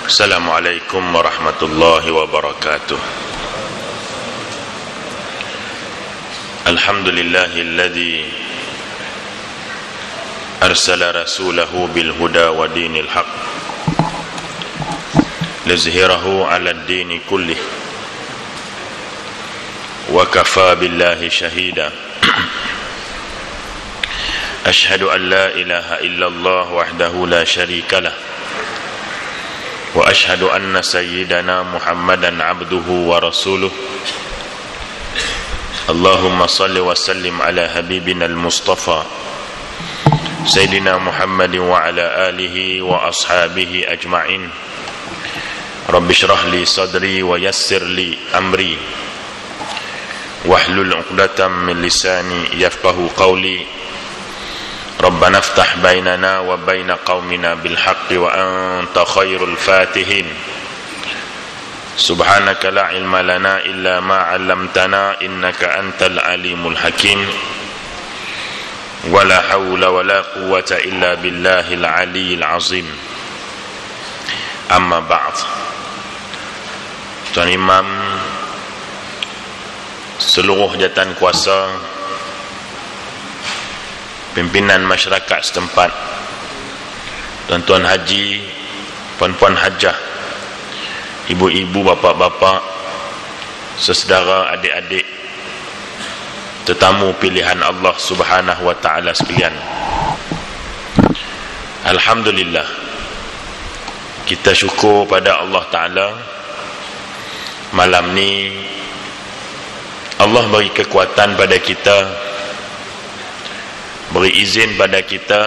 Assalamualaikum warahmatullahi wabarakatuh. Alhamdulillahilladzi arsala rasulahu bil huda wa dinil haq liyuzhirahu 'alad dini kullih wa kafa billahi shahida. Ashhadu an la ilaha illallah wahdahu la syarika lah wa ashhadu anna sayyidana Muhammadan abduhu wa rasuluh. Allahumma salli wa sallim ala habibina al-Mustafa Sayyidina Muhammadin wa ala alihi wa ashabihi ajma'in. Rabbi shrah li sadri wa yassir li amri wahlul 'uqdatam min lisani yafqahu qawli. Rabbana iftah bainana wa baina qaumina bil haqqi wa anta khairul fatihin. Subhanaka la ilma lana illa ma 'allamtana innaka antal alimul hakim. Wa la hawla wa la quwwata illa billahil aliyyil azim. Amma ba'd. Tuan Imam, seluruh jawatan kuasa, pimpinan masyarakat setempat, tuan-tuan haji, puan-puan hajah, ibu-ibu, bapa-bapa, sesedara, adik-adik, tetamu pilihan Allah Subhanahu wa ta'ala sekalian. Alhamdulillah, kita syukur pada Allah Ta'ala. Malam ni Allah beri kekuatan pada kita, beri izin pada kita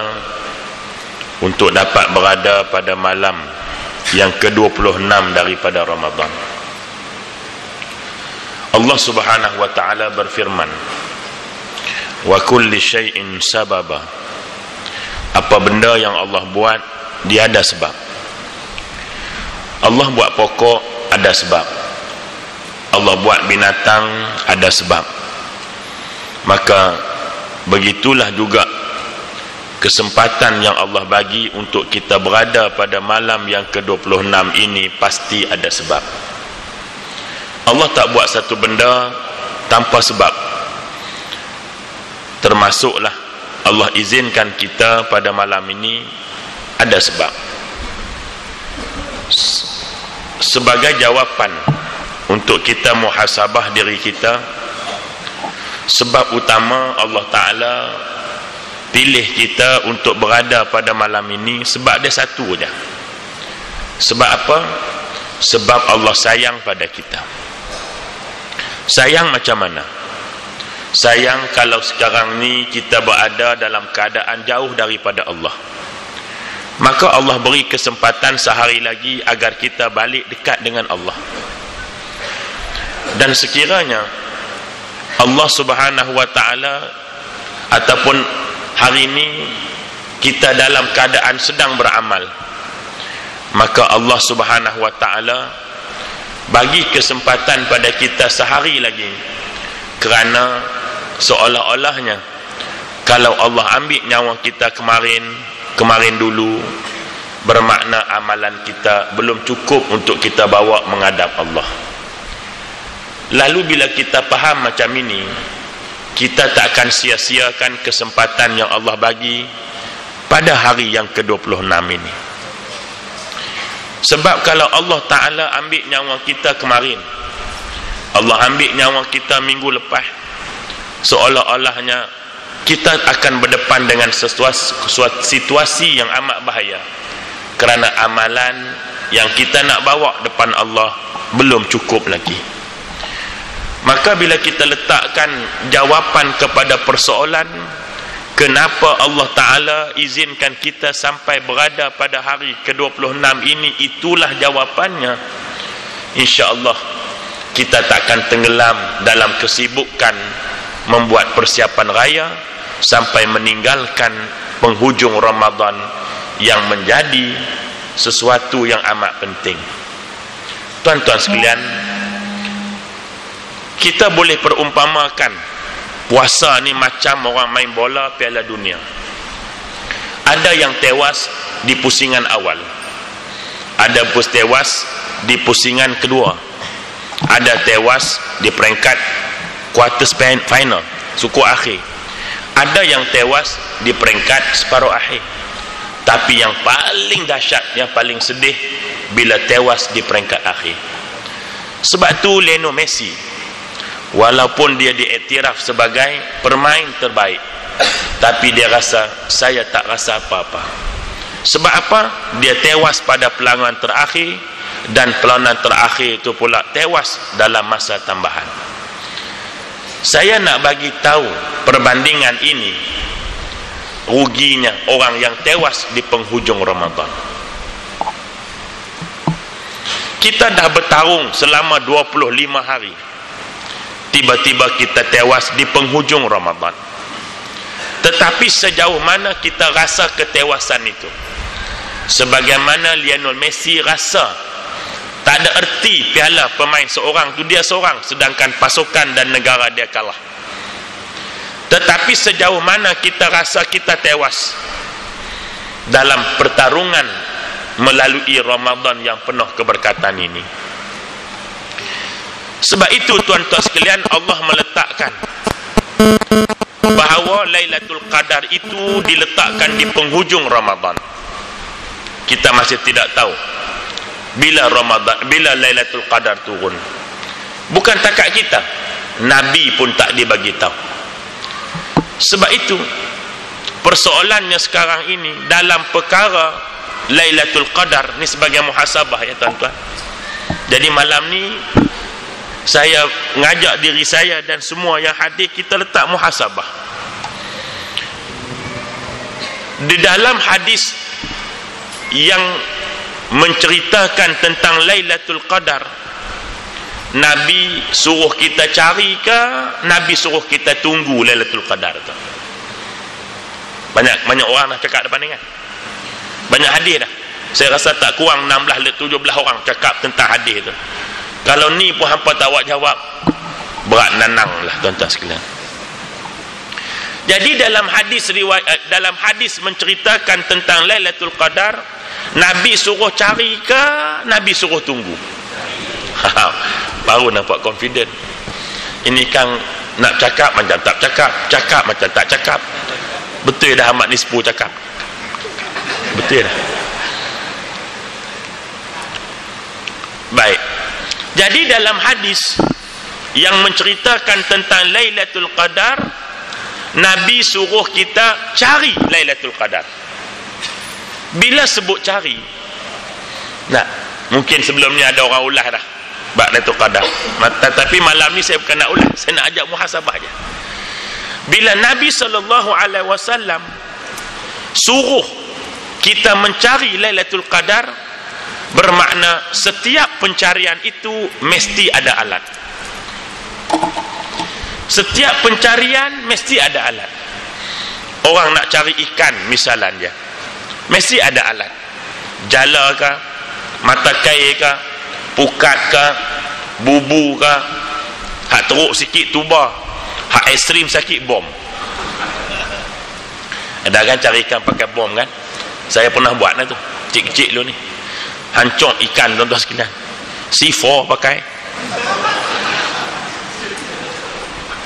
untuk dapat berada pada malam yang ke-26 daripada Ramadan. Allah Subhanahu wa ta'ala berfirman, wa kulli syai'in sababa. Apa benda yang Allah buat, dia ada sebab. Allah buat pokok, ada sebab. Allah buat binatang, ada sebab. Maka begitulah juga kesempatan yang Allah bagi untuk kita berada pada malam yang ke-26 ini pasti ada sebab. Allah tak buat satu benda tanpa sebab. Termasuklah Allah izinkan kita pada malam ini ada sebab. Sebagai jawapan untuk kita muhasabah diri kita, sebab utama Allah Ta'ala pilih kita untuk berada pada malam ini, sebab dia satu saja. Sebab apa? Sebab Allah sayang pada kita. Sayang macam mana? Sayang kalau sekarang ni kita berada dalam keadaan jauh daripada Allah, maka Allah beri kesempatan sehari lagi agar kita balik dekat dengan Allah. Dan sekiranya Allah Subhanahu wa ta'ala ataupun hari ini kita dalam keadaan sedang beramal, maka Allah Subhanahu wa ta'ala bagi kesempatan pada kita sehari lagi, kerana seolah-olahnya kalau Allah ambil nyawa kita kemarin dulu, bermakna amalan kita belum cukup untuk kita bawa menghadap Allah. Lalu bila kita faham macam ini, kita tak akan sia-siakan kesempatan yang Allah bagi pada hari yang ke-26 ini. Sebab kalau Allah Ta'ala ambil nyawa kita kemarin, Allah ambil nyawa kita minggu lepas, seolah-olahnya kita akan berdepan dengan sesuatu situasi yang amat bahaya, kerana amalan yang kita nak bawa depan Allah belum cukup lagi. Maka bila kita letakkan jawapan kepada persoalan kenapa Allah Ta'ala izinkan kita sampai berada pada hari ke-26 ini, itulah jawapannya, insya-Allah kita takkan tenggelam dalam kesibukan membuat persiapan raya sampai meninggalkan penghujung Ramadan yang menjadi sesuatu yang amat penting. Tuan-tuan sekalian, kita boleh perumpamakan puasa ni macam orang main bola Piala Dunia. Ada yang tewas di pusingan awal, ada pun tewas di pusingan kedua, ada tewas di peringkat quarter final, suku akhir, ada yang tewas di peringkat separuh akhir. Tapi yang paling dahsyat, yang paling sedih, bila tewas di peringkat akhir. Sebab tu Lionel Messi, walaupun dia diiktiraf sebagai pemain terbaik, tapi dia rasa, saya tak rasa apa-apa. Sebab apa? Dia tewas pada perlawanan terakhir, dan perlawanan terakhir itu pula tewas dalam masa tambahan. Saya nak bagi tahu perbandingan ini, ruginya orang yang tewas di penghujung Ramadan. Kita dah bertarung selama 25 hari, tiba-tiba kita tewas di penghujung Ramadan. Tetapi sejauh mana kita rasa ketewasan itu? Sebagaimana Lionel Messi rasa tak ada erti piala pemain seorang tu, dia seorang, sedangkan pasukan dan negara dia kalah. Tetapi sejauh mana kita rasa kita tewas dalam pertarungan melalui Ramadan yang penuh keberkatan ini. Sebab itu tuan-tuan sekalian, Allah meletakkan bahawa Lailatul Qadar itu diletakkan di penghujung Ramadan. Kita masih tidak tahu bila Lailatul Qadar turun. Bukan takat kita, Nabi pun tak dibagi tahu. Sebab itu persoalannya sekarang ini dalam perkara Lailatul Qadar ni sebagai muhasabah, ya tuan-tuan. Jadi malam ni saya ngajak diri saya dan semua yang hadir, kita letak muhasabah. Di dalam hadis yang menceritakan tentang Lailatul Qadar, Nabi suruh kita cari ke, Nabi suruh kita tunggu Lailatul Qadar tu? Banyak orang dah cakap depan ni kan, banyak hadis dah. Saya rasa tak kurang 16-17 orang cakap tentang hadis tu. Kalau ni pun hampa tak awak jawab, berat nanang lah tuan-tuan sekalian. Jadi dalam hadis menceritakan tentang Lailatul Qadar, Nabi suruh cari ke, Nabi suruh tunggu? Baru nampak confident. Ini kan nak cakap macam tak cakap, cakap macam tak cakap. Betul dah Ahmad Nispu cakap, betul dah. Baik, jadi dalam hadis yang menceritakan tentang Lailatul Qadar, Nabi suruh kita cari Lailatul Qadar. Bila sebut cari, nah, mungkin sebelum ni ada orang ulas dah bab Lailatul Qadar, tapi malam ni saya bukan nak ulas, saya nak ajak muhasabah aja. Bila Nabi SAW suruh kita mencari Lailatul Qadar, bermakna setiap pencarian itu mesti ada alat. Setiap pencarian mesti ada alat. Orang nak cari ikan misalnya, mesti ada alat. Jala ke, mata kail ke, pukat ke, bubu ke, hak teruk sikit tuba, hak ekstrim sakit bom. Ada kan cari ikan pakai bom kan? Saya pernah buat lah tu, kecil-kecil dulu ni. Hancur ikan tuan-tuan sekalian, C4 pakai.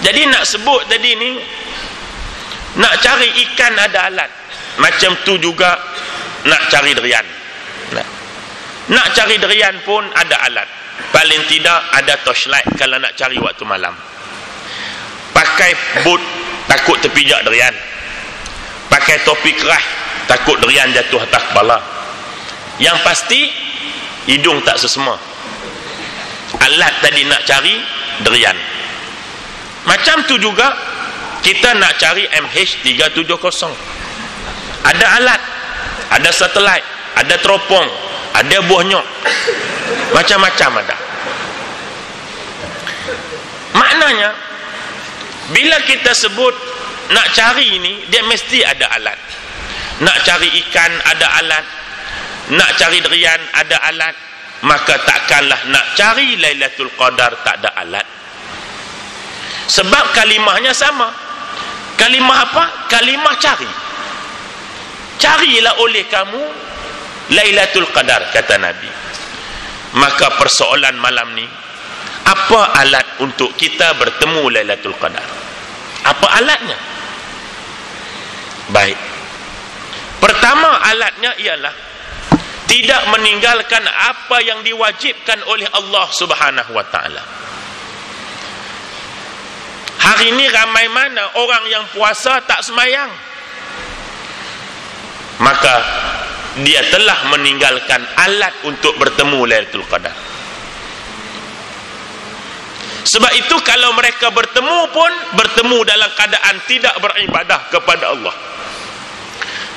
Jadi nak sebut tadi ni, nak cari ikan ada alat. Macam tu juga nak cari derian. Nak cari derian pun ada alat. Paling tidak ada torchlight kalau nak cari waktu malam. Pakai boot, takut terpijak derian. Pakai topi kerah, takut derian jatuh atas kepala. Yang pasti hidung tak sesama. Alat tadi nak cari derian. Macam tu juga kita nak cari MH370. Ada alat, ada satelit, ada teropong, ada buah nyok, macam-macam ada. Maknanya bila kita sebut nak cari ini, dia mesti ada alat. Nak cari ikan ada alat, nak cari derian ada alat. Maka takkanlah nak cari Lailatul Qadar tak ada alat. Sebab kalimahnya sama. Kalimah apa? Kalimah cari. Carilah oleh kamu Lailatul Qadar, kata Nabi. Maka persoalan malam ni, apa alat untuk kita bertemu Lailatul Qadar? Apa alatnya? Baik. Pertama alatnya ialah tidak meninggalkan apa yang diwajibkan oleh Allah Subhanahu wa taala. Hari ini ramai mana orang yang puasa tak sembahyang. Maka dia telah meninggalkan alat untuk bertemu Lailatul Qadar. Sebab itu kalau mereka bertemu pun bertemu dalam keadaan tidak beribadah kepada Allah.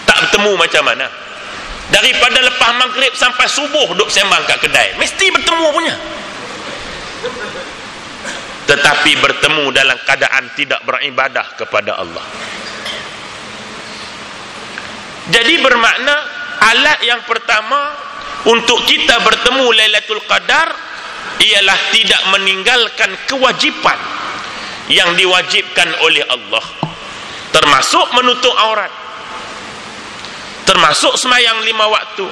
Tak bertemu macam mana? Daripada lepas maghrib sampai subuh duduk sembang kat kedai, mesti bertemu punya. Tetapi bertemu dalam keadaan tidak beribadah kepada Allah. Jadi bermakna alat yang pertama untuk kita bertemu Lailatul Qadar ialah tidak meninggalkan kewajipan yang diwajibkan oleh Allah, termasuk menutup aurat, termasuk sembahyang 5 waktu.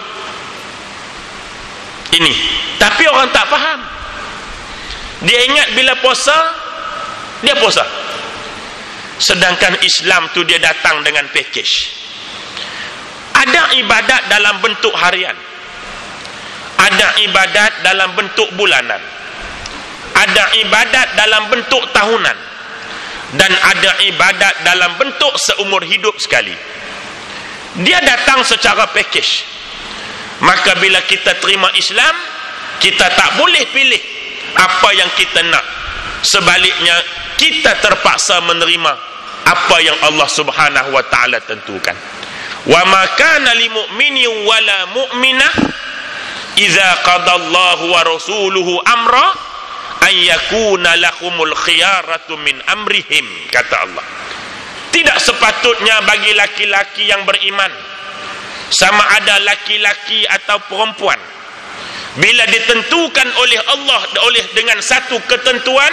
Ini, tapi orang tak faham. Dia ingat bila puasa, dia puasa. Sedangkan Islam tu dia datang dengan package. Ada ibadat dalam bentuk harian, ada ibadat dalam bentuk bulanan, ada ibadat dalam bentuk tahunan, dan ada ibadat dalam bentuk seumur hidup sekali. Dia datang secara package. Maka bila kita terima Islam, kita tak boleh pilih apa yang kita nak. Sebaliknya, kita terpaksa menerima apa yang Allah Subhanahu wa taala tentukan. Wa ma kana lil mu'mini wala mu'minah idza qadallahu wa rasuluhu amra an yakuna lahumul khiyaratu min amrihim, kata Allah. Tidak sepatutnya bagi laki-laki yang beriman, sama ada laki-laki atau perempuan, bila ditentukan oleh Allah dengan satu ketentuan,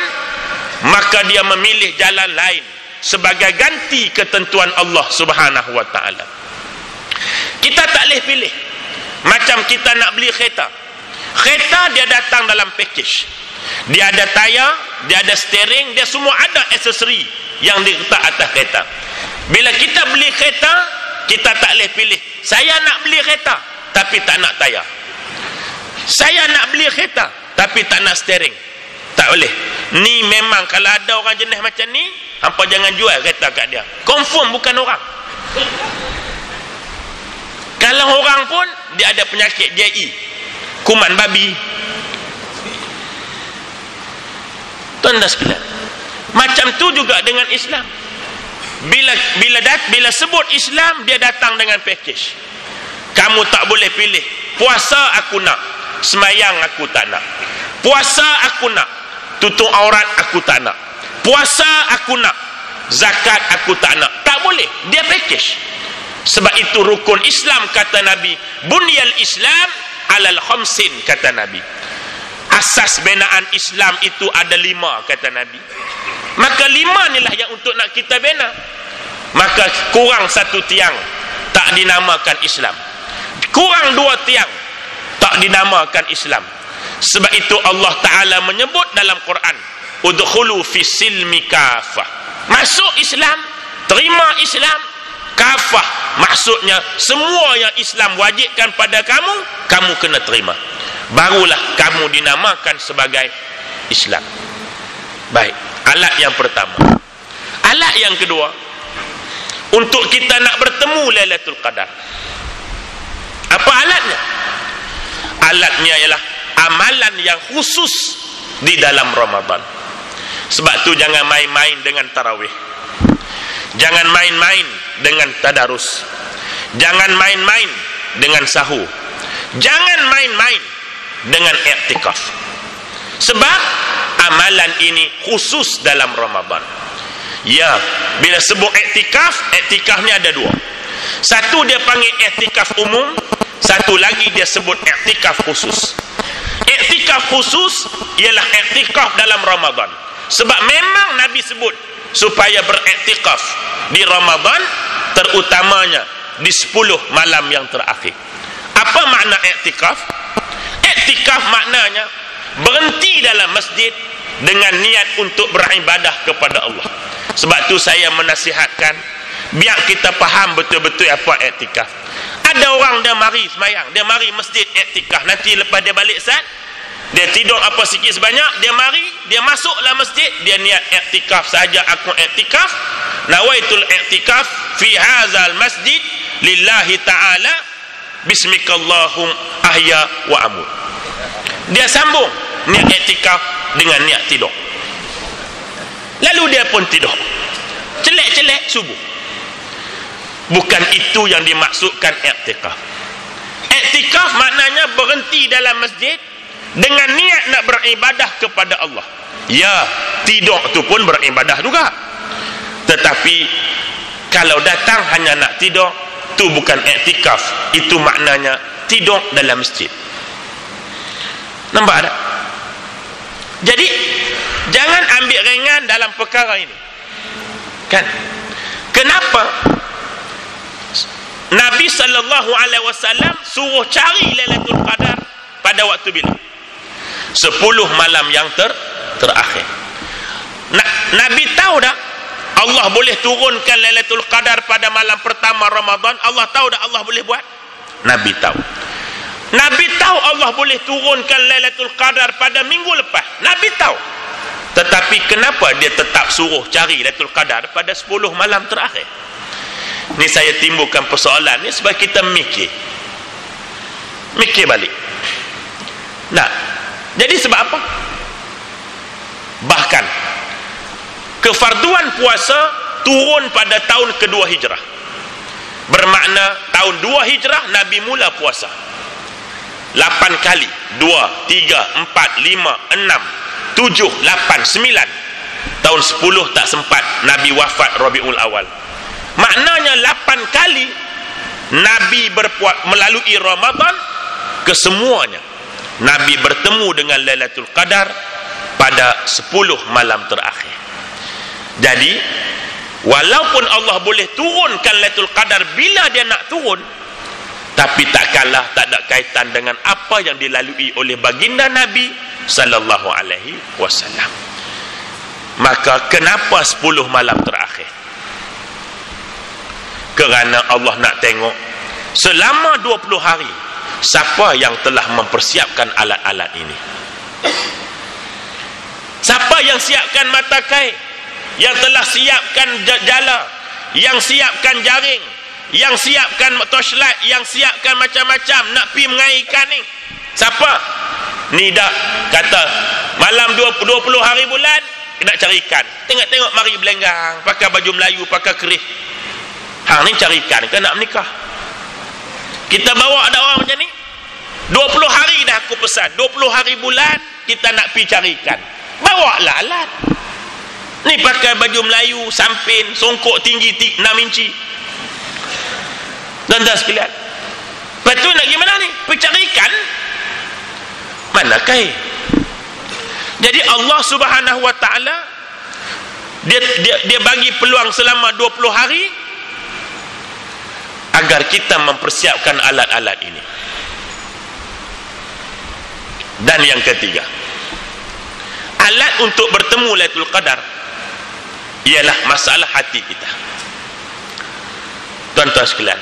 maka dia memilih jalan lain sebagai ganti ketentuan Allah Subhanahu wa taala. Kita tak boleh pilih. Macam kita nak beli kereta. Kereta dia datang dalam package. Dia ada tayar, dia ada steering, dia semua ada aksesori yang diletak atas kereta. Bila kita beli kereta, kita tak boleh pilih. Saya nak beli kereta tapi tak nak tayar. Saya nak beli kereta tapi tak nak steering. Tak boleh. Ni memang kalau ada orang jenis macam ni, hampa jangan jual kereta kat dia. Confirm bukan orang. Kalau orang pun dia ada penyakit JI, kuman babi. Tuan dan sekalian, macam tu juga dengan Islam. Bila sebut Islam, dia datang dengan package. Kamu tak boleh pilih. Puasa aku nak, sembahyang aku tak nak. Puasa aku nak, tutup aurat aku tak nak. Puasa aku nak, zakat aku tak nak. Tak boleh, dia package. Sebab itu rukun Islam, kata Nabi, bunyal Islam alal khamsin, kata Nabi. Asas binaan Islam itu ada 5, kata Nabi. Maka 5 inilah yang untuk nak kita bina. Maka kurang 1 tiang tak dinamakan Islam, kurang 2 tiang tak dinamakan Islam. Sebab itu Allah Ta'ala menyebut dalam Quran, udkhulu fi silmi kafah. Masuk Islam, terima Islam. Kafah maksudnya semua yang Islam wajibkan pada kamu, kamu kena terima. Barulah kamu dinamakan sebagai Islam. Baik, alat yang pertama. Alat yang kedua, untuk kita nak bertemu Lailatul Qadar, apa alatnya? Alatnya ialah amalan yang khusus di dalam Ramadan. Sebab tu jangan main-main dengan tarawih, jangan main-main dengan tadarus, jangan main-main dengan sahur, jangan main-main dengan i'tikaf. Sebab amalan ini khusus dalam Ramadan. Ya, bila sebut i'tikaf, i'tikaf ni ada 2. Satu dia panggil i'tikaf umum, satu lagi dia sebut i'tikaf khusus. I'tikaf khusus ialah i'tikaf dalam Ramadan. Sebab memang Nabi sebut supaya beriktikaf di Ramadan, terutamanya di 10 malam yang terakhir. Apa makna i'tikaf? I'tikaf maknanya berhenti dalam masjid dengan niat untuk beribadah kepada Allah. Sebab tu saya menasihatkan, biar kita faham betul-betul apa i'tikaf. Ada orang dia mari semayang, dia mari masjid i'tikaf, nanti lepas dia balik saat dia tidur apa sikit sebanyak, dia mari, dia masuklah masjid, dia niat i'tikaf saja. Aku i'tikaf, nawaitul i'tikaf fi hadzal masjid lillahi ta'ala bismikallahum ahya wa amut. Dia sambung niat i'tikaf dengan niat tidur. Lalu dia pun tidur, celek-celek subuh. Bukan itu yang dimaksudkan i'tikaf. I'tikaf maknanya berhenti dalam masjid dengan niat nak beribadah kepada Allah. Ya, tidur tu pun beribadah juga. Tetapi kalau datang hanya nak tidur, tu bukan i'tikaf. Itu maknanya tidur dalam masjid. Nampak tak? Jadi jangan ambil ringan dalam perkara ini. Kan? Kenapa Nabi SAW suruh cari Lailatul Qadar pada waktu bila? 10 malam yang terakhir. Nabi tahu tak Allah boleh turunkan Lailatul Qadar pada malam pertama Ramadan? Allah tahu tak Allah boleh buat? Nabi tahu. Nabi tahu Allah boleh turunkan Lailatul Qadar pada minggu lepas. Nabi tahu. Tetapi kenapa dia tetap suruh cari Lailatul Qadar pada 10 malam terakhir? Ni saya timbulkan persoalan ni sebab kita mikir balik. Nah, jadi sebab apa? Bahkan kefarduan puasa turun pada tahun kedua hijrah. Bermakna tahun 2 hijrah Nabi mula puasa 8 kali, 2, 3, 4, 5, 6, 7, 8, 9. Tahun 10 tak sempat, Nabi wafat Rabiul Awal. Maknanya 8 kali Nabi melalui Ramadan, kesemuanya Nabi bertemu dengan Lailatul Qadar pada 10 malam terakhir. Jadi walaupun Allah boleh turunkan Lailatul Qadar bila dia nak turun, tapi takkanlah tak ada kaitan dengan apa yang dilalui oleh baginda Nabi sallallahu alaihi wasallam. Maka kenapa 10 malam terakhir? Kerana Allah nak tengok selama 20 hari siapa yang telah mempersiapkan alat-alat ini. Siapa yang siapkan mata kain, yang telah siapkan jala, yang siapkan jaring, yang siapkan torchlight, yang siapkan macam-macam nak pi mengairkan ni. Siapa? Ni dah kata malam 20 hari bulan nak cari ikan. Tengok-tengok mari belenggang, pakai baju Melayu, pakai keris. Hang ni cari ikan ke nak menikah? Kita bawa ada orang macam ni. 20 hari dah aku pesan, 20 hari bulan kita nak pi cari ikan. Bawalah alat. Ni pakai baju Melayu, sampin, songkok tinggi 6 inci. Dan sekalian, lepas tu nak gimana ni? Pergi cari ikan? Mana kain? Jadi Allah Subhanahu Wa Taala dia bagi peluang selama 20 hari agar kita mempersiapkan alat-alat ini. Dan yang ketiga, alat untuk bertemu Lailatul Qadar ialah masalah hati kita. Tuan-tuan sekalian,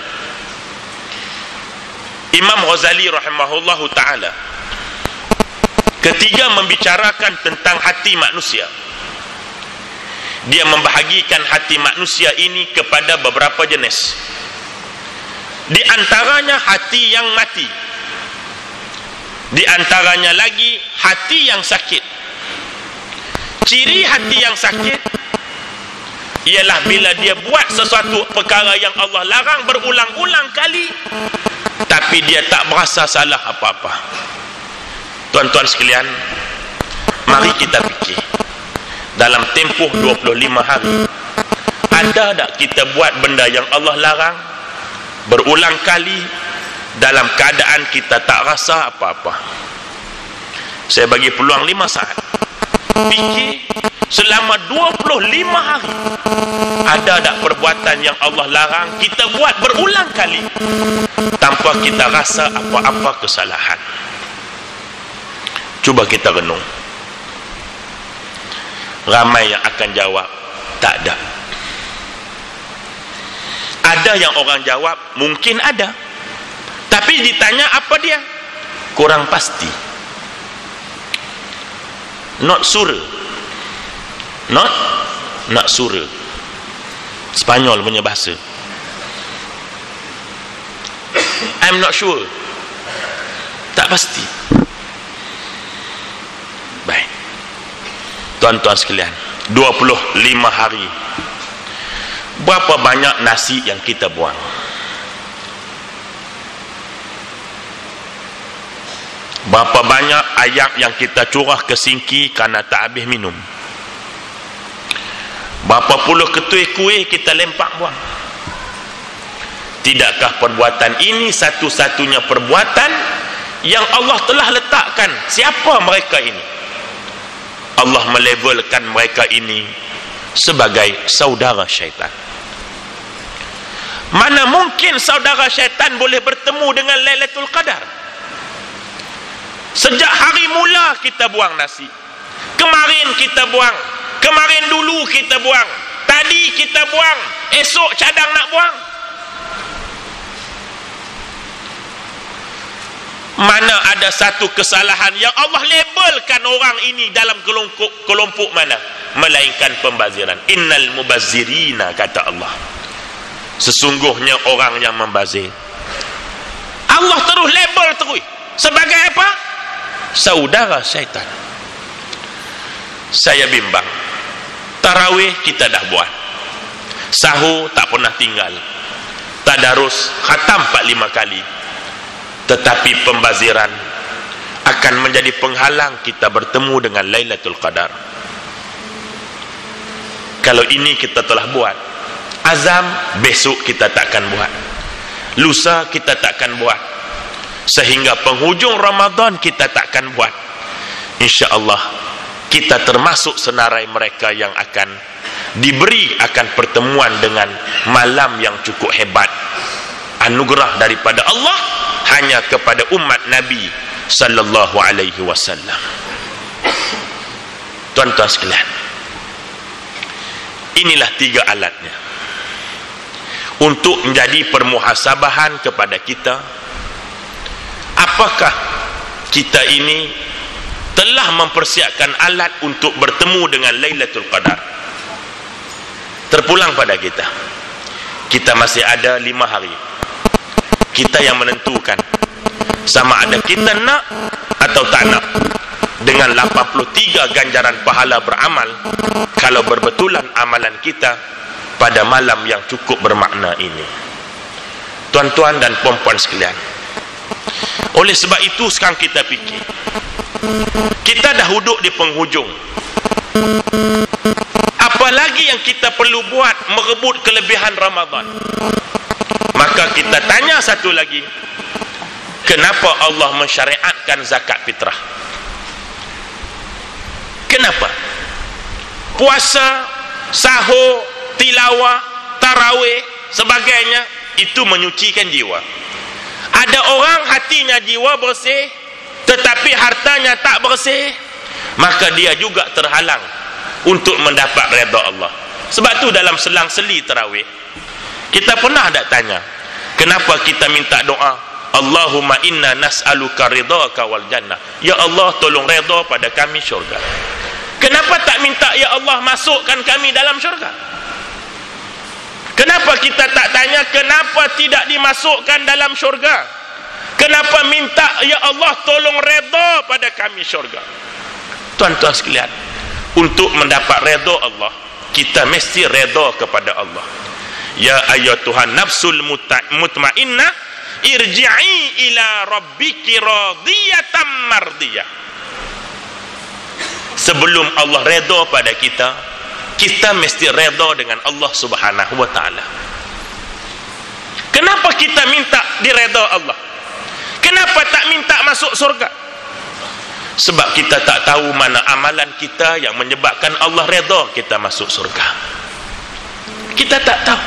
Imam Ghazali rahimahullahu ta'ala ketika membicarakan tentang hati manusia, dia membahagikan hati manusia ini kepada beberapa jenis. Di antaranya hati yang mati, di antaranya lagi hati yang sakit. Ciri hati yang sakit ialah bila dia buat sesuatu perkara yang Allah larang berulang-ulang kali, tapi dia tak berasa salah apa-apa. Tuan-tuan sekalian, mari kita fikir dalam tempoh 25 hari, ada tak kita buat benda yang Allah larang berulang kali dalam keadaan kita tak rasa apa-apa? Saya bagi peluang 5 saat. fikir selama 25 hari ada tak perbuatan yang Allah larang kita buat berulang kali tanpa kita rasa apa-apa kesalahan. Cuba kita renung. Ramai yang akan jawab tak ada. Ada yang orang jawab mungkin ada, tapi ditanya apa dia, kurang pasti, not sure, not sure, Spanyol punya bahasa, I'm not sure, tak pasti. Baik tuan-tuan sekalian, 25 hari berapa banyak nasi yang kita buang? Berapa banyak ayam yang kita curah ke sinki kerana tak habis minum? Berapa puluh ketui kuih kita lempak buang? Tidakkah perbuatan ini satu-satunya perbuatan yang Allah telah letakkan? Siapa mereka ini? Allah melabelkan mereka ini sebagai saudara syaitan. Mana mungkin saudara syaitan boleh bertemu dengan Lailatul Qadar? Sejak hari mula kita buang nasi. Kemarin kita buang, kemarin dulu kita buang, tadi kita buang, esok cadang nak buang. Mana ada satu kesalahan yang Allah labelkan orang ini dalam kelompok mana? Melainkan pembaziran. Innal mubazzirina, kata Allah, sesungguhnya orang yang membazir. Allah terus label terus sebagai apa? Saudara syaitan. Saya bimbang, tarawih kita dah buat, sahur tak pernah tinggal, tadarus khatam 4-5 kali, tetapi pembaziran akan menjadi penghalang kita bertemu dengan Lailatul Qadar. Kalau ini kita telah buat, azam besok kita takkan buat, lusa kita takkan buat, sehingga penghujung Ramadan kita takkan buat. InsyaAllah kita termasuk senarai mereka yang akan diberi akan pertemuan dengan malam yang cukup hebat, anugerah daripada Allah hanya kepada umat Nabi sallallahu alaihi wasallam. Tuan-tuan sekalian, inilah 3 alatnya untuk menjadi permuhasabahan kepada kita. Apakah kita ini telah mempersiapkan alat untuk bertemu dengan Lailatul Qadar? Terpulang pada kita. Kita masih ada 5 hari. Kita yang menentukan sama ada kita nak atau tak nak. Dengan 83 ganjaran pahala beramal, kalau berbetulan amalan kita pada malam yang cukup bermakna ini. Tuan-tuan dan puan-puan sekalian, oleh sebab itu sekarang kita fikir, kita dah duduk di penghujung, apalagi yang kita perlu buat merebut kelebihan Ramadan? Maka kita tanya satu lagi, kenapa Allah mensyariatkan zakat fitrah? Kenapa? Puasa, sahur, tilawah, tarawih, sebagainya, itu menyucikan jiwa. Ada orang hatinya jiwa bersih, tetapi hartanya tak bersih, maka dia juga terhalang untuk mendapat redha Allah. Sebab tu dalam selang-seli tarawih, kita pernah tak tanya, kenapa kita minta doa, Allahumma inna nas'aluka ridhaka wal jannah, ya Allah tolong redha pada kami syurga. Kenapa tak minta, ya Allah masukkan kami dalam syurga? Kenapa kita tak tanya, kenapa tidak dimasukkan dalam syurga? Kenapa minta, ya Allah tolong redha pada kami syurga? Tuan-tuan sekalian, untuk mendapat redha Allah, kita mesti redha kepada Allah. Ya ayyatuhan nafsul mutmainnah, irji'i ila rabbiki radiyatan mardiyah. Sebelum Allah redha pada kita, kita mesti redha dengan Allah Subhanahu wa ta'ala. Kenapa kita minta diredha Allah? Kenapa tak minta masuk surga? Sebab kita tak tahu mana amalan kita yang menyebabkan Allah redha kita masuk surga. Kita tak tahu.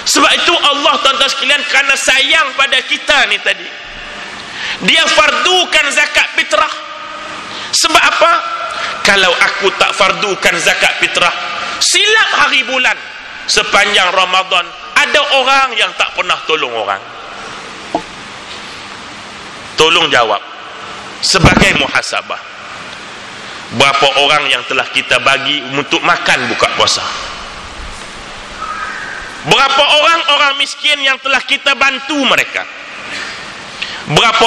Sebab itu Allah, tuan-tuan sekalian, kerana sayang pada kita ni tadi, dia fardukan zakat fitrah. Sebab apa? Kalau aku tak fardukan zakat fitrah, silap hari bulan sepanjang Ramadan, ada orang yang tak pernah tolong orang. Tolong jawab sebagai muhasabah, berapa orang yang telah kita bagi untuk makan buka puasa? Berapa orang miskin yang telah kita bantu mereka? Berapa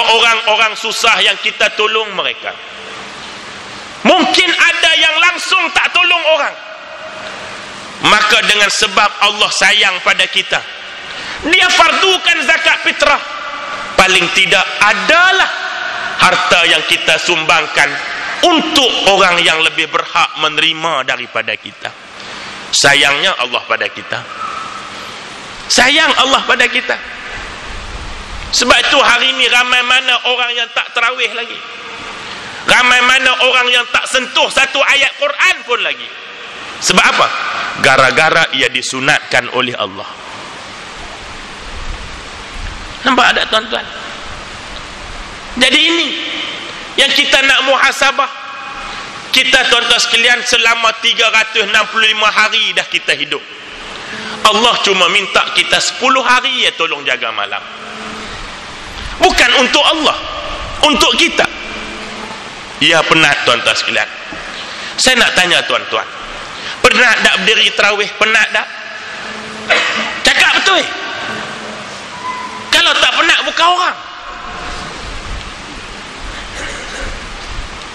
orang susah yang kita tolong mereka? Mungkin ada yang langsung tak tolong orang. Maka dengan sebab Allah sayang pada kita, dia fardukan zakat fitrah. Paling tidak adalah harta yang kita sumbangkan untuk orang yang lebih berhak menerima daripada kita. Sayangnya Allah pada kita. Sayang Allah pada kita. Sebab itu hari ini ramai mana orang yang tak tarawih lagi. Ramai mana orang yang tak sentuh satu ayat Quran pun lagi. Sebab apa? Gara-gara ia disunatkan oleh Allah. Nampak tak, tuan-tuan? Jadi ini yang kita nak muhasabah. Kita, tuan-tuan sekalian, selama 365 hari dah kita hidup. Allah cuma minta kita 10 hari ya tolong jaga malam. Bukan untuk Allah, untuk kita. Ya, penat, tuan-tuan sekalian. Saya nak tanya tuan-tuan, penat tak berdiri tarawih? Penat tak? Cakap betul. Kalau tak penat, bukan orang.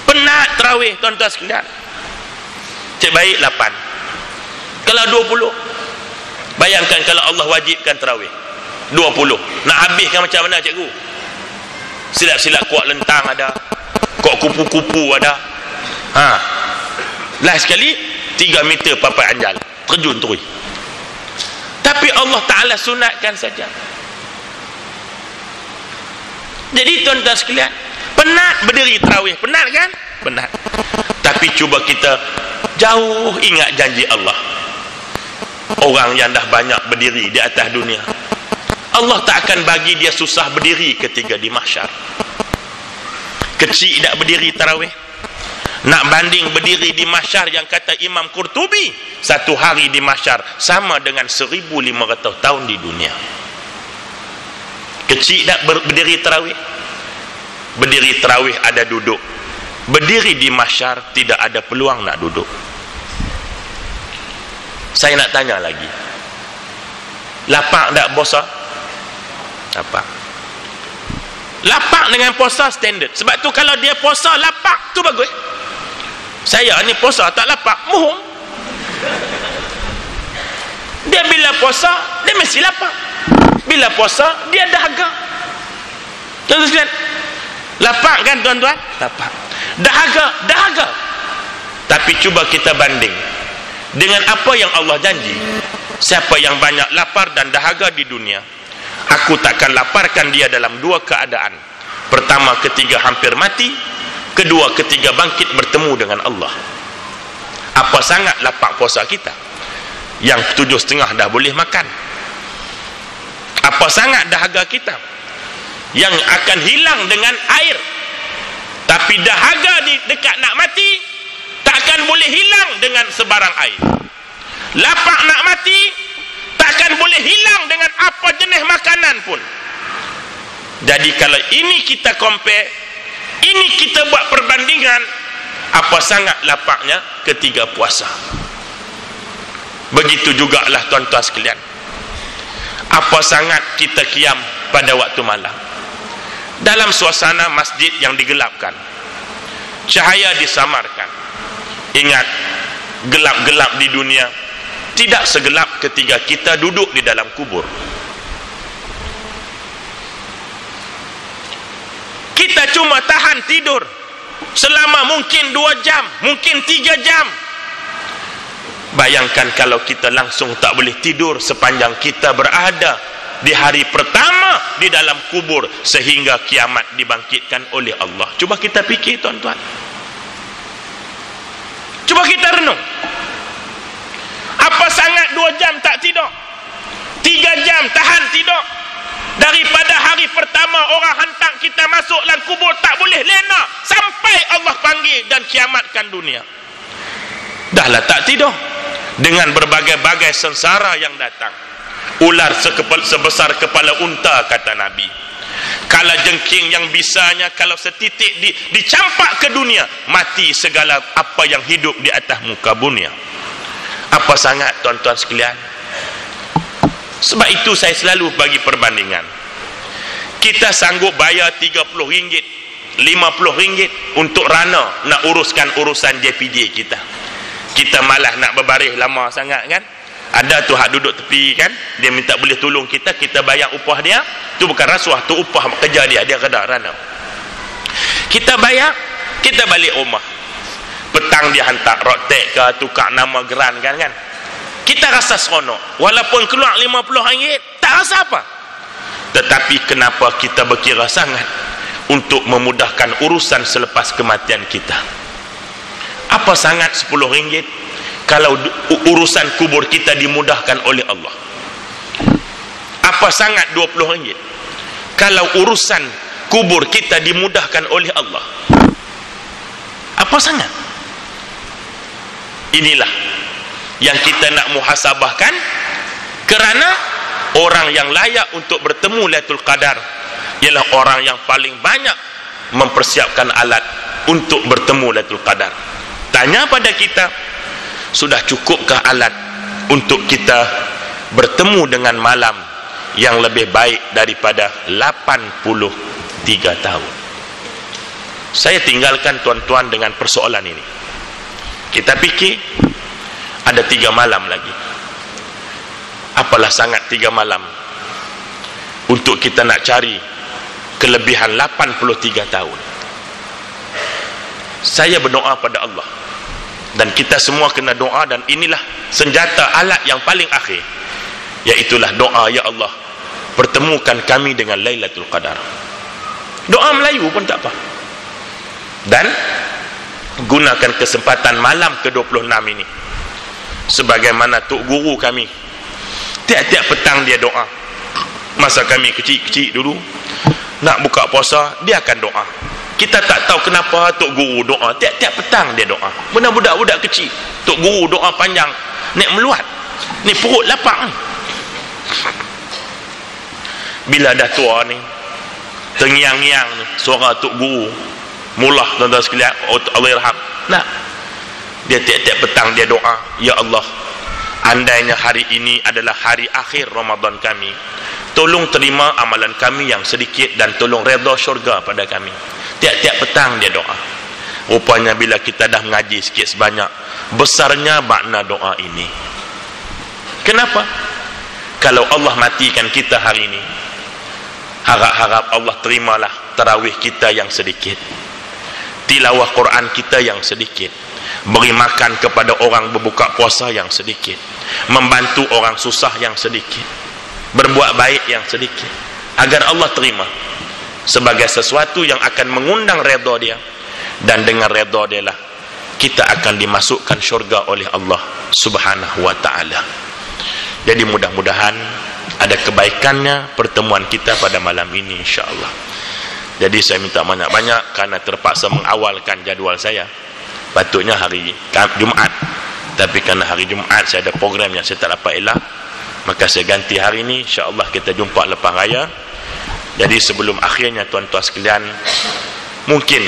Penat tarawih, tuan-tuan sekalian. Cik baik 8. Kalau 20, bayangkan kalau Allah wajibkan tarawih 20, nak habiskan macam mana, cikgu? Silap-silap kuat lentang ada, kuat kupu-kupu ada. Last sekali 3 meter papai anjal, terjun terus. Tapi Allah Ta'ala sunatkan saja. Jadi tuan-tuan sekalian, penat berdiri tarawih, penat kan? Penat. Tapi cuba kita jauh ingat janji Allah. Orang yang dah banyak berdiri di atas dunia, Allah tak akan bagi dia susah berdiri ketika di mahsyar. Kecil tak berdiri tarawih, nak banding berdiri di mahsyar yang kata Imam Qurtubi, satu hari di mahsyar sama dengan 1500 tahun di dunia. Kecil tak berdiri tarawih? Berdiri tarawih ada duduk. Berdiri di mahsyar tidak ada peluang nak duduk. Saya nak tanya lagi, lapak tak puasa? Lapak. Lapak dengan puasa standard. Sebab tu kalau dia puasa lapak tu bagus. Saya ni puasa tak lapak, muhum. Dia bila puasa dia mesti lapak. Bila puasa dia dahaga. Tuan-tuan, lapak kan tuan-tuan? Lapak. Dahaga. Tapi cuba kita banding dengan apa yang Allah janji. Siapa yang banyak lapar dan dahaga di dunia, aku takkan laparkan dia dalam 2 keadaan. Pertama, ketika hampir mati. Kedua, ketika bangkit bertemu dengan Allah. Apa sangat lapak puasa kita, yang 7,5 dah boleh makan. Apa sangat dahaga kita, yang akan hilang dengan air. Tapi dahaga di dekat nak mati takkan boleh hilang dengan sebarang air. Lapak nak mati takkan boleh hilang dengan apa jenis makanan pun. Jadi kalau ini kita compare, ini kita buat perbandingan, apa sangat lapaknya ketika puasa. Begitu jugalah tuan-tuan sekalian, apa sangat kita qiyam pada waktu malam dalam suasana masjid yang digelapkan, cahaya disamarkan. Ingat, gelap-gelap di dunia tidak segelap ketika kita duduk di dalam kubur. Kita cuma tahan tidur selama mungkin 2 jam, mungkin 3 jam. Bayangkan kalau kita langsung tak boleh tidur sepanjang kita berada di hari pertama di dalam kubur sehingga kiamat dibangkitkan oleh Allah. Cuba kita fikir tuan-tuan, cuba kita renung. Apa sangat 2 jam tak tidur, 3 jam tahan tidur, daripada hari pertama orang hantar kita masuk dalam kubur tak boleh lena sampai Allah panggil dan kiamatkan dunia. Dahlah tak tidur dengan berbagai-bagai sengsara yang datang. Ular sebesar kepala unta, kata Nabi. Kala jengking yang bisanya kalau setitik dicampak ke dunia, mati segala apa yang hidup di atas muka dunia. Apa sangat tuan-tuan sekalian? Sebab itu saya selalu bagi perbandingan. Kita sanggup bayar RM30, RM50 untuk Rana nak uruskan urusan JPJ kita. Kita malas nak berbaris lama sangat kan? Ada tu hak duduk tepi kan, dia minta boleh tolong kita, kita bayar upah dia. Tu bukan rasuah, tu upah kerja dia kena Rana. Kita bayar, kita balik rumah. Petang dia hantar rotek ke, tukar nama geran kan. Kita rasa seronok. Walaupun keluar RM50, tak rasa apa. Tetapi kenapa kita berkira sangat untuk memudahkan urusan selepas kematian kita? Apa sangat RM10 kalau urusan kubur kita dimudahkan oleh Allah? Apa sangat RM20 kalau urusan kubur kita dimudahkan oleh Allah? Apa sangat? Inilah yang kita nak muhasabahkan, kerana orang yang layak untuk bertemu Lailatul Qadar ialah orang yang paling banyak mempersiapkan alat untuk bertemu Lailatul Qadar. Tanya pada kita, sudah cukupkah alat untuk kita bertemu dengan malam yang lebih baik daripada 83 tahun? Saya tinggalkan tuan-tuan dengan persoalan ini. Kita fikir ada 3 malam lagi. Apalah sangat 3 malam untuk kita nak cari kelebihan 83 tahun. Saya berdoa pada Allah, dan kita semua kena doa, dan inilah senjata alat yang paling akhir, iaitulah doa, ya Allah, pertemukan kami dengan Lailatul Qadar. Doa Melayu pun tak apa. Dan gunakan kesempatan malam ke-26 ini sebagaimana tok guru kami tiap-tiap petang dia doa. Masa kami kecil-kecil dulu nak buka puasa, dia akan doa. Kita tak tahu kenapa tok guru doa tiap-tiap petang, dia doa. Benar budak-budak kecil, tok guru doa panjang, nak meluat ni, perut lapar ni. Bila dah tua ni, tengiang-ngiang ni suara tok guru mulah, tuan-tuan sekalian, Allah irham. Nah, dia tiap-tiap petang dia doa, ya Allah, andainya hari ini adalah hari akhir Ramadan kami, tolong terima amalan kami yang sedikit dan tolong redha syurga pada kami. Tiap-tiap petang dia doa. Rupanya bila kita dah mengaji sikit sebanyak, besarnya makna doa ini. Kenapa? Kalau Allah matikan kita hari ini, harap-harap Allah terimalah tarawih kita yang sedikit, tilawah Quran kita yang sedikit, beri makan kepada orang berbuka puasa yang sedikit, membantu orang susah yang sedikit, berbuat baik yang sedikit, agar Allah terima sebagai sesuatu yang akan mengundang redha dia, dan dengan redha dia lah kita akan dimasukkan syurga oleh Allah Subhanahu wa ta'ala. Jadi mudah-mudahan ada kebaikannya pertemuan kita pada malam ini, insya-Allah. Jadi saya minta banyak-banyak kerana terpaksa mengawalkan jadual saya. Patutnya hari Jumaat, tapi kerana hari Jumaat saya ada program yang saya tak dapat elak, maka saya ganti hari ini. InsyaAllah kita jumpa lepas raya. Jadi sebelum akhirnya tuan-tuan sekalian, mungkin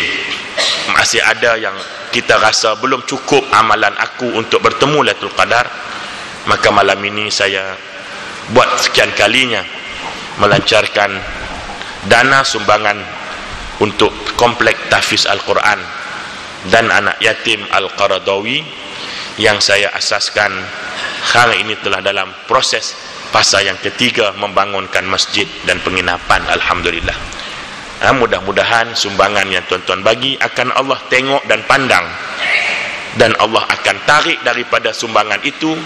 masih ada yang kita rasa belum cukup amalan aku untuk bertemu Lailatul Qadar, maka malam ini saya buat sekian kalinya melancarkan dana sumbangan untuk komplek tahfiz Al-Quran dan anak yatim Al-Qaradawi yang saya asaskan. Hari ini telah dalam proses fasa yang ketiga, membangunkan masjid dan penginapan. Alhamdulillah. Mudah-mudahan sumbangan yang tuan-tuan bagi akan Allah tengok dan pandang, dan Allah akan tarik daripada sumbangan itu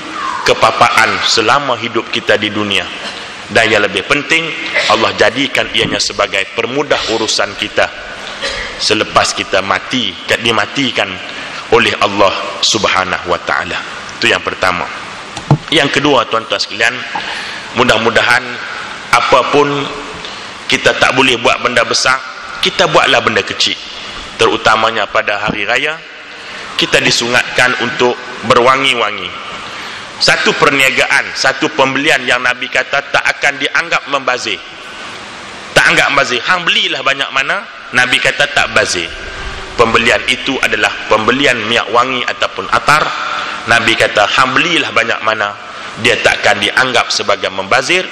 kepapaan selama hidup kita di dunia, Dan yang lebih penting, Allah jadikan ianya sebagai permudah urusan kita selepas kita mati, dimatikan oleh Allah Subhanahu wa ta'ala. Itu yang pertama. Yang kedua, tuan-tuan sekalian, mudah-mudahan apapun kita tak boleh buat benda besar, kita buatlah benda kecil. Terutamanya pada hari raya, kita disungatkan untuk berwangi-wangi. Satu perniagaan, satu pembelian yang Nabi kata tak akan dianggap membazir. Tak anggap membazir. Hang belilah banyak mana, Nabi kata tak bazir. Pembelian itu adalah pembelian minyak wangi ataupun atar. Nabi kata hang belilah banyak mana, dia tak akan dianggap sebagai membazir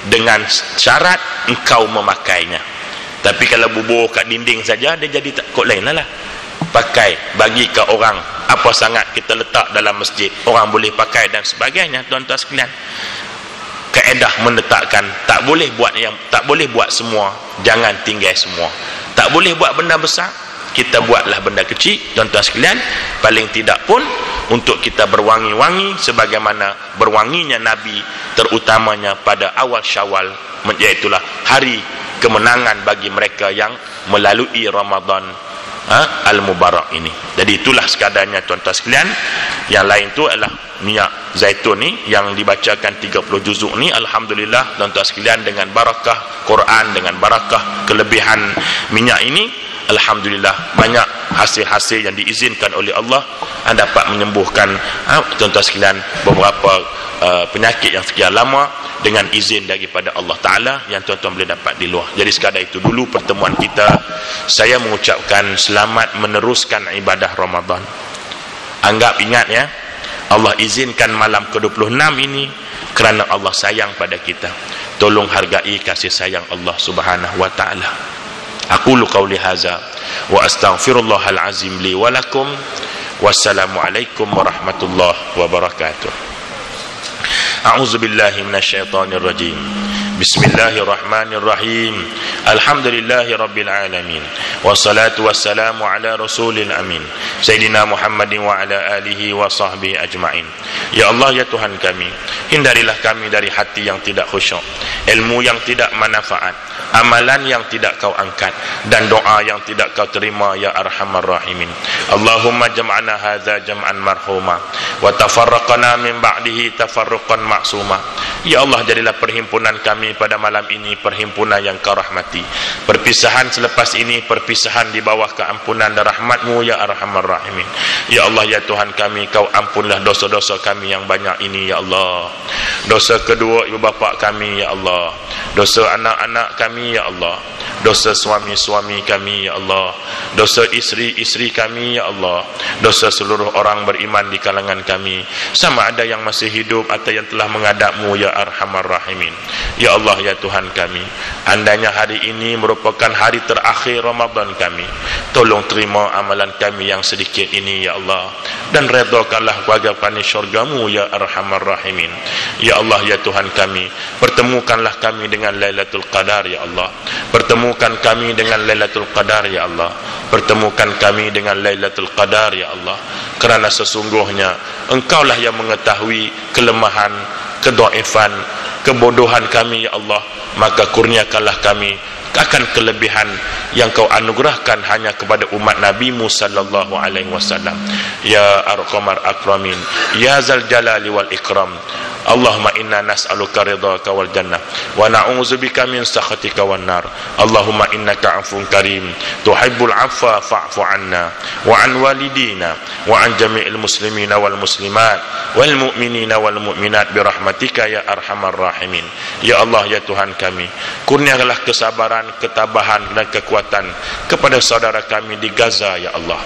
dengan syarat engkau memakainya. Tapi kalau bubur kat dinding saja, dia jadi tak kok lain lah. Pakai, bagi ke orang, apa sangat kita letak dalam masjid, orang boleh pakai dan sebagainya. Tuan-tuan sekalian, kaedah menetapkan tak boleh buat semua, jangan tinggal semua. Tak boleh buat benda besar, kita buatlah benda kecil. Tuan-tuan sekalian, paling tidak pun untuk kita berwangi-wangi sebagaimana berwanginya Nabi, terutamanya pada awal Syawal, iaitulah hari kemenangan bagi mereka yang melalui Ramadan Al-Mubarak ini. Jadi itulah sekadarnya tuan-tuan sekalian. Yang lain tu adalah minyak zaitun ni yang dibacakan 30 juzuk ni. Alhamdulillah tuan-tuan sekalian, dengan barakah Quran, dengan barakah kelebihan minyak ini, alhamdulillah banyak hasil-hasil yang diizinkan oleh Allah dapat menyembuhkan tuan-tuan sekalian beberapa penyakit yang sekian lama dengan izin daripada Allah Ta'ala yang tuan-tuan boleh dapat di luar. Jadi sekadar itu dulu pertemuan kita. Saya mengucapkan selamat meneruskan ibadah Ramadan. Anggap ingat ya, Allah izinkan malam ke-26 ini kerana Allah sayang pada kita. Tolong hargai kasih sayang Allah Subhanahu wa Ta'ala. Aqulu qawli hadza wa astaghfirullahal azim li wa lakum. Wassalamualaikum warahmatullahi wabarakatuh. A'udzu billahi minasyaitonir rajim. Bismillahirrahmanirrahim. Alhamdulillahi rabbil alamin. Wassalatu wassalamu ala rasulil amin, Sayyidina Muhammadin wa ala alihi wa sahbihi ajma'in. Ya Allah, ya Tuhan kami, hindarilah kami dari hati yang tidak khusyuk, ilmu yang tidak manfaat, amalan yang tidak kau angkat, dan doa yang tidak kau terima, ya arhamar rahimin. Allahumma jam'ana hadza jam'an marhuma wa tafarraqana min ba'dihi tafarruqan maksuma. Ya Allah, jadilah perhimpunan kami pada malam ini perhimpunan yang kau rahmati, perpisahan selepas ini perpisahan di bawah keampunan dan rahmat-Mu, ya arhamar rahimin. Ya Allah, ya Tuhan kami, kau ampunlah dosa-dosa kami yang banyak ini, ya Allah. Dosa kedua ibu bapa kami, ya Allah. Dosa anak-anak kami, ya Allah. Dosa suami-suami kami, ya Allah. Dosa isteri-isteri kami, ya Allah. Dosa seluruh orang beriman di kalangan kami, sama ada yang masih hidup atau yang telah menghadap-Mu, ya arhamar rahimin. Ya Allah, ya Tuhan kami, andainya hari ini merupakan hari terakhir Ramadan kami, tolong terima amalan kami yang sedikit ini, ya Allah, dan redhakanlah keluarga kami syurga-Mu, ya arhamar rahimin. Ya Allah, ya Tuhan kami, pertemukanlah kami dengan Lailatul Qadar, ya Allah. Pertemukan kami dengan Lailatul Qadar, ya Allah. Pertemukan kami dengan Lailatul Qadar, ya Allah. Kerana sesungguhnya Engkaulah yang mengetahui kelemahan, kedaifan, kebodohan kami, ya Allah. Maka kurniakanlah kami akan kelebihan yang kau anugerahkan hanya kepada umat Nabi-Mu sallallahu alaihi wasallam. Ya arhamar akramin, ya zal jalali wal ikram. Allahumma inna nas'aluka ridhaka wal jannah wa na'udzubika min sakhatika wan nar. Allahumma innaka 'afuwun karim tuhibbul 'afwa fa'fu 'anna wa 'an walidina wa 'an jami'il muslimina wal muslimat wal mu'minina wal mu'minat bi rahmatika ya arhamar rahimin. Ya Allah, ya Tuhan kami, kurniakanlah kesabaran, ketabahan dan kekuatan kepada saudara kami di Gaza, ya Allah.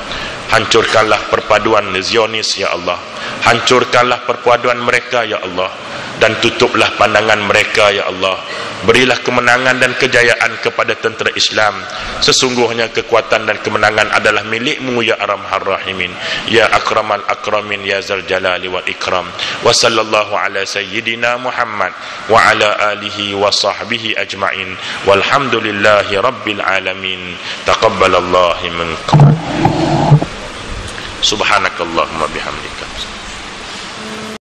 Hancurkanlah perpaduan Zionis, ya Allah. Hancurkanlah perpaduan mereka, ya Allah, dan tutuplah pandangan mereka, ya Allah. Berilah kemenangan dan kejayaan kepada tentera Islam. Sesungguhnya kekuatan dan kemenangan adalah milik-Mu, ya arhamar rahimin, ya akramal akramin, ya zal jalali wal ikram. Wa sallallahu ala sayyidina Muhammad wa ala alihi wa sahbihi ajma'in. Walhamdulillahi rabbil alamin. Taqabbalallahu minkum. Subhanakallahumma bihamdika.